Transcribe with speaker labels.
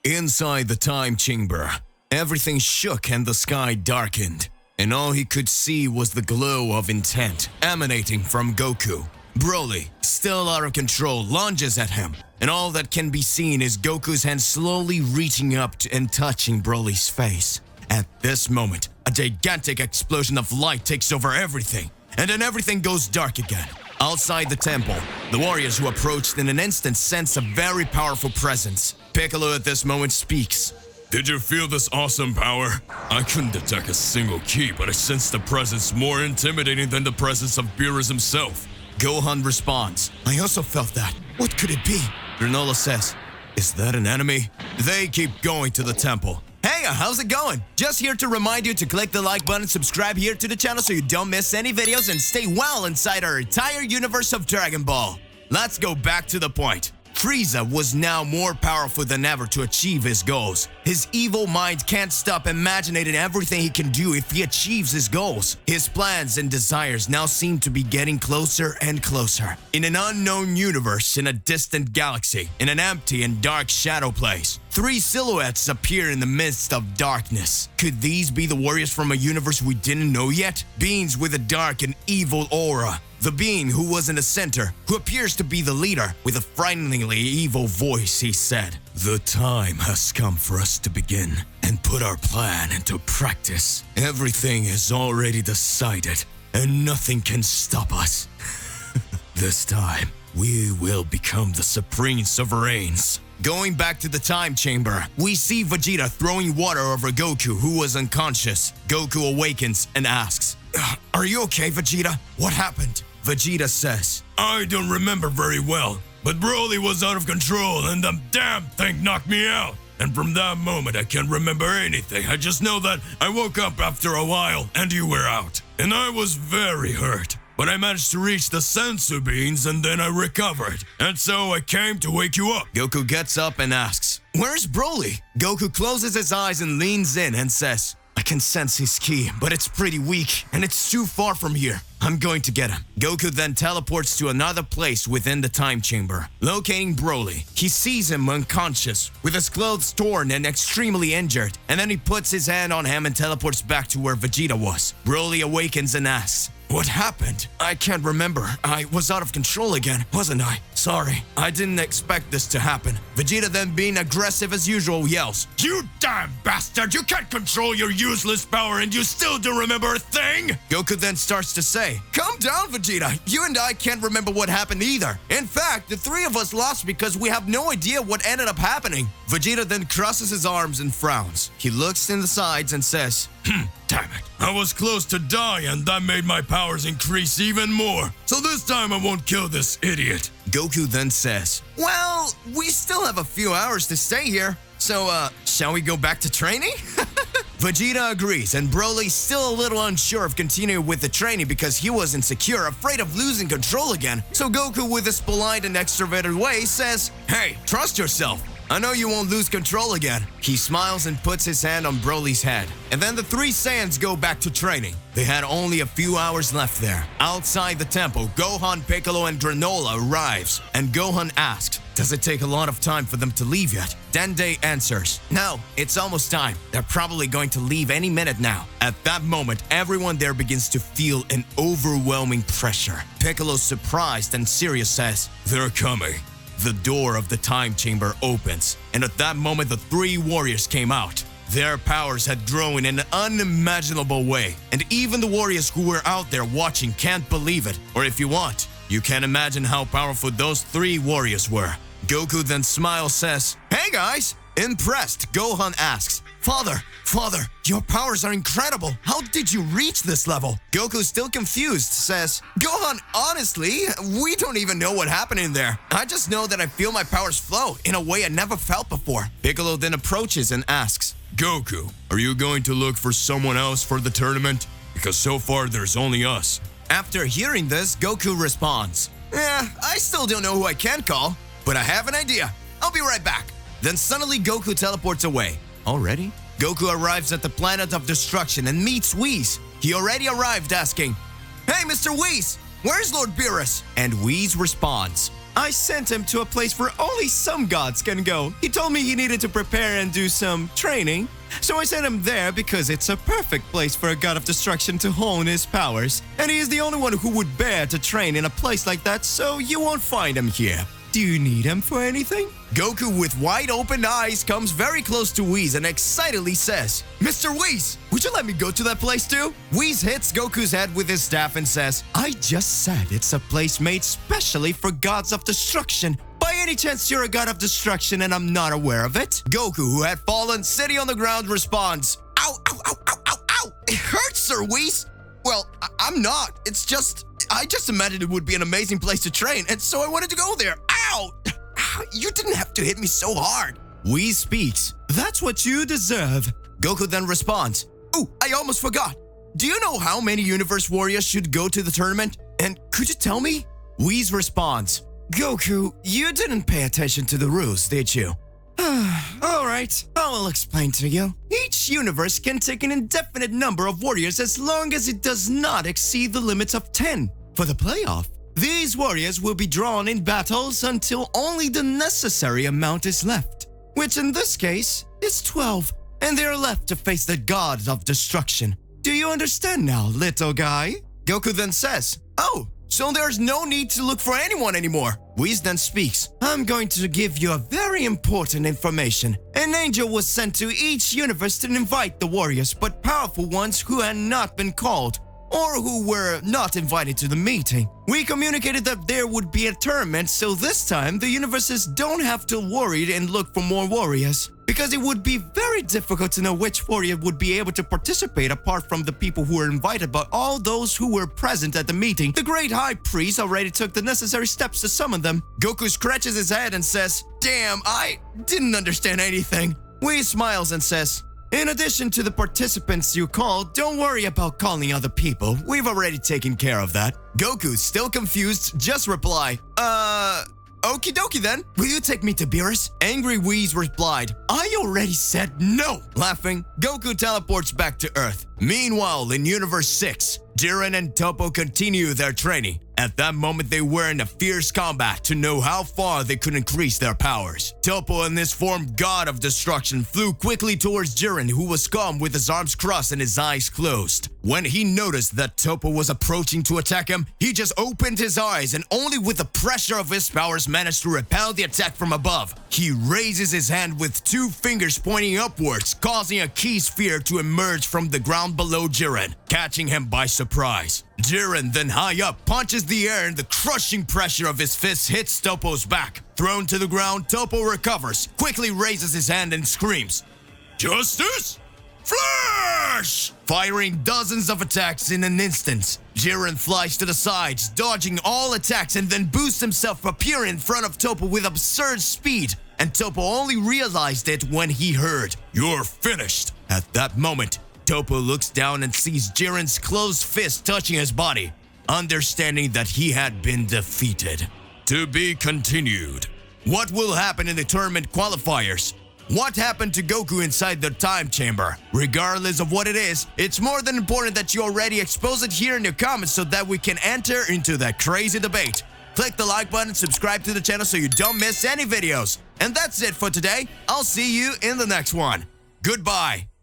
Speaker 1: Inside the time chamber, everything shook and the sky darkened, and all he could see was the glow of intent emanating from Goku. Broly, still out of control, lunges at him, and all that can be seen is Goku's hand slowly reaching up and touching Broly's face. At this moment, a gigantic explosion of light takes over everything, and then everything goes dark again. Outside the temple, the warriors who approached in an instant sense a very powerful presence. Piccolo at this moment speaks.
Speaker 2: Did you feel this awesome power? I couldn't detect a single key, but I sensed the presence more intimidating than the presence of Beerus himself.
Speaker 1: Gohan responds. I also felt that. What could it be? Granola says. Is that an enemy? They keep going to the temple. Hey, how's it going? Just here to remind you to click the like button, subscribe here to the channel so you don't miss any videos, and stay well inside our entire universe of Dragon Ball. Let's go back to the point. Frieza was now more powerful than ever to achieve his goals. His evil mind can't stop imagining everything he can do if he achieves his goals. His plans and desires now seem to be getting closer and closer. In an unknown universe, in a distant galaxy, in an empty and dark shadow place, three silhouettes appear in the midst of darkness. Could these be the warriors from a universe we didn't know yet? Beings with a dark and evil aura. The being who was in the center, who appears to be the leader, with a frighteningly evil voice, he said, The time has come for us to begin and put our plan into practice. Everything is already decided, and nothing can stop us. This time, we will become the supreme sovereigns. Going back to the time chamber, we see Vegeta throwing water over Goku, who was unconscious. Goku awakens and asks, Are you okay, Vegeta? What happened? Vegeta says,
Speaker 2: I don't remember very well, but Broly was out of control and the damn thing knocked me out. And from that moment, I can't remember anything. I just know that I woke up after a while and you were out. And I was very hurt. But I managed to reach the sensu beans and then I recovered. And so I came to wake you up.
Speaker 1: Goku gets up and asks, Where's Broly? Goku closes his eyes and leans in and says, I can sense his ki, but it's pretty weak and it's too far from here. I'm going to get him. Goku then teleports to another place within the time chamber. Locating Broly, he sees him unconscious, with his clothes torn and extremely injured, and then he puts his hand on him and teleports back to where Vegeta was. Broly awakens and asks, What happened? I can't remember. I was out of control again, wasn't I? Sorry, I didn't expect this to happen. Vegeta then, being aggressive as usual, yells,
Speaker 2: You damn bastard! You can't control your useless power and you still don't remember a thing?
Speaker 1: Goku then starts to say, Calm down, Vegeta. You and I can't remember what happened either. In fact, the three of us lost because we have no idea what ended up happening. Vegeta then crosses his arms and frowns. He looks in the sides and says,
Speaker 2: Damn it. I was close to die and that made my powers increase even more. So this time I won't kill this idiot.
Speaker 1: Goku then says, Well, we still have a few hours to stay here. So, shall we go back to training? Vegeta agrees, and Broly's still a little unsure of continuing with the training because he was insecure, afraid of losing control again. So Goku, with his polite and extroverted way, says, Hey, trust yourself. I know you won't lose control again. He smiles and puts his hand on Broly's head. And then the three Saiyans go back to training. They had only a few hours left there. Outside the temple, Gohan, Piccolo, and Granola arrives. And Gohan asks, Does it take a lot of time for them to leave yet? Dende answers, No, it's almost time. They're probably going to leave any minute now. At that moment, everyone there begins to feel an overwhelming pressure. Piccolo, surprised and serious, says,
Speaker 2: They're coming.
Speaker 1: The door of the time chamber opens, and at that moment the three warriors came out. Their powers had grown in an unimaginable way, and even the warriors who were out there watching can't believe it. Or if you want, you can imagine how powerful those three warriors were. Goku then smiles, says, Hey guys! Impressed, Gohan asks, Father, your powers are incredible. How did you reach this level? Goku, still confused, says, Gohan, honestly, we don't even know what happened in there. I just know that I feel my powers flow in a way I never felt before. Piccolo then approaches and asks,
Speaker 2: Goku, are you going to look for someone else for the tournament? Because so far there's only us.
Speaker 1: After hearing this, Goku responds, I still don't know who I can call, but I have an idea. I'll be right back. Then suddenly Goku teleports away. Already? Goku arrives at the planet of destruction and meets Whis. He already arrived asking, Hey, Mr. Whis, where's Lord Beerus? And Whis responds, I sent him to a place where only some gods can go. He told me he needed to prepare and do some training. So I sent him there because it's a perfect place for a god of destruction to hone his powers. And he is the only one who would bear to train in a place like that, so you won't find him here. Do you need him for anything? Goku, with wide open eyes, comes very close to Whis and excitedly says, Mr. Whis, would you let me go to that place too? Whis hits Goku's head with his staff and says, I just said it's a place made specially for gods of destruction. By any chance you're a god of destruction and I'm not aware of it? Goku, who had fallen sitting on the ground, responds, Ow, ow, ow, ow, ow, ow! It hurts, Sir Whis! Well, I'm not. I just imagined it would be an amazing place to train, and so I wanted to go there. Ow! You didn't have to hit me so hard. Whis speaks. That's what you deserve. Goku then responds, Oh, I almost forgot. Do you know how many Universe Warriors should go to the tournament? And could you tell me? Whis responds, Goku, you didn't pay attention to the rules, did you? Alright, I will explain to you. Each universe can take an indefinite number of warriors as long as it does not exceed the limits of 10. For the playoff, these warriors will be drawn in battles until only the necessary amount is left, which in this case is 12, and they are left to face the gods of destruction. Do you understand now, little guy? Goku then says, Oh, so there's no need to look for anyone anymore. Whis then speaks. I'm going to give you a very important information. An angel was sent to each universe to invite the warriors, but powerful ones who had not been called, or who were not invited to the meeting. We communicated that there would be a tournament, so this time the universes don't have to worry and look for more warriors. Because it would be very difficult to know which warrior would be able to participate apart from the people who were invited, but all those who were present at the meeting. The great high priest already took the necessary steps to summon them. Goku scratches his head and says, Damn, I didn't understand anything. Whis smiles and says, In addition to the participants you called, don't worry about calling other people. We've already taken care of that. Goku, still confused, just reply, Okie dokie then. Will you take me to Beerus? Angry Whis replied, I already said no. Laughing, Goku teleports back to Earth. Meanwhile, in Universe 6, Jiren and Toppo continue their training. At that moment, they were in a fierce combat to know how far they could increase their powers. Toppo, in this form god of destruction, flew quickly towards Jiren, who was calm with his arms crossed and his eyes closed. When he noticed that Toppo was approaching to attack him, he just opened his eyes and only with the pressure of his powers managed to repel the attack from above. He raises his hand with 2 fingers pointing upwards, causing a key sphere to emerge from the ground below Jiren, catching him by surprise. Jiren, then high up, punches the air and the crushing pressure of his fist hits Toppo's back. Thrown to the ground, Toppo recovers, quickly raises his hand and screams, Justice? Flash! Firing dozens of attacks in an instant. Jiren flies to the sides, dodging all attacks and then boosts himself appearing in front of Toppo with absurd speed. And Toppo only realized it when he heard, You're finished. At that moment, Toppo looks down and sees Jiren's closed fist touching his body, understanding that he had been defeated. To be continued. What will happen in the tournament qualifiers? What happened to Goku inside the time chamber? Regardless of what it is, it's more than important that you already expose it here in your comments so that we can enter into that crazy debate. Click the like button, subscribe to the channel so you don't miss any videos. And that's it for today. I'll see you in the next one. Goodbye.